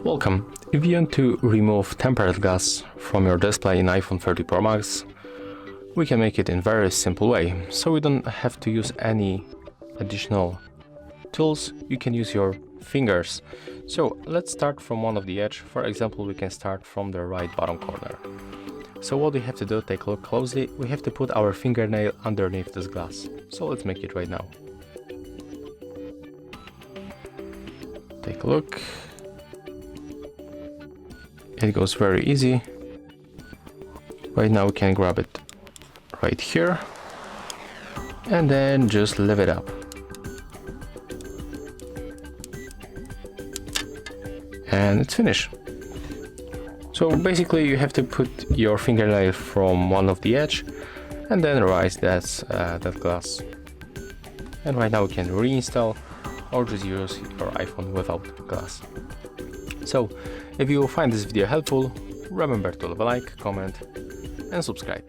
Welcome. If you want to remove tempered glass from your display in iPhone 13 Pro Max, we can make it in a very simple way. So we don't have to use any additional tools, you can use your fingers. So let's start from one of the edge. For example, we can start from the right bottom corner. So what we have to do, take a look closely, we have to put our fingernail underneath this glass. So let's make it right now. Take a look. It goes very easy. Right now we can grab it right here and then just lift it up. And it's finished. So basically you have to put your fingernail from one of the edge and then raise that glass. And right now we can reinstall or just use your iPhone without glass. So if you find this video helpful, remember to leave a like, comment and subscribe.